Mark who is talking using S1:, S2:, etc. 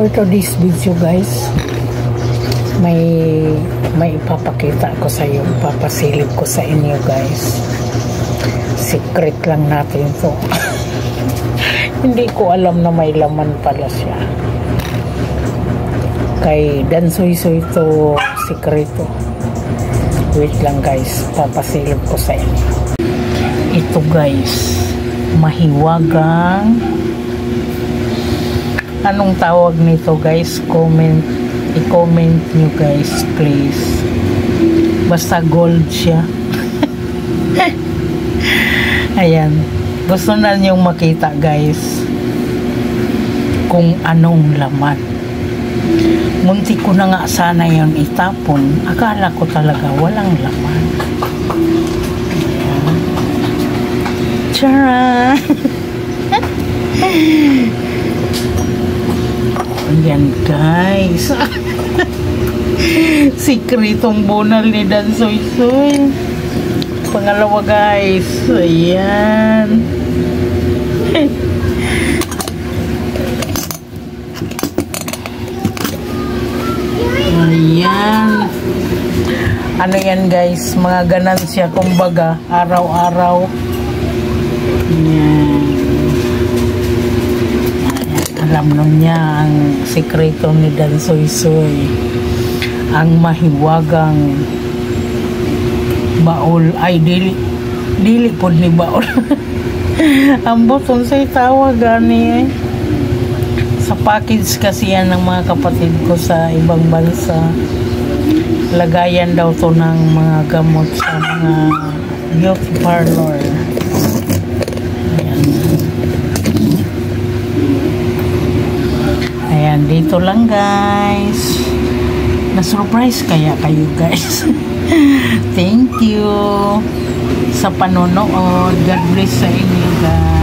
S1: For today's video guys, may ipapakita ko sa iyo, papasilip ko sa inyo guys. Secret lang natin to. Hindi ko alam na may laman pala siya. Kay Dansoy-soy to sikreto. Wait lang guys, papasilip ko sa inyo. Ito guys, mahiwagang, anong tawag nito guys? I-comment nyo guys please. Basta gold siya. Ayan, gusto na nyo makita guys kung anong laman. Muntik ko na nga sana yon itapon. Akala ko talaga walang laman. Ayan. Tara! Ayan guys. Sikretong bonal ni Dansoy-soy. Pangalawa guys. Ayan. Ayan. Ano yan guys? Mga ganansya kumbaga. Araw-araw. Ayan. Alam nun niya ang sikreto ni Dansoy-soy. Ang mahiwagang baol. Ay, dili po ni baol. Ang button sa'y tawag gani eh. Sa package kasi yan ng mga kapatid ko sa ibang bansa. Lagayan daw to ng mga gamot sa mga beauty parlor. Ayan. Ayan, dito lang guys. Na-surprise kaya kayo guys. Thank you sa panonood. God bless sa inyo guys.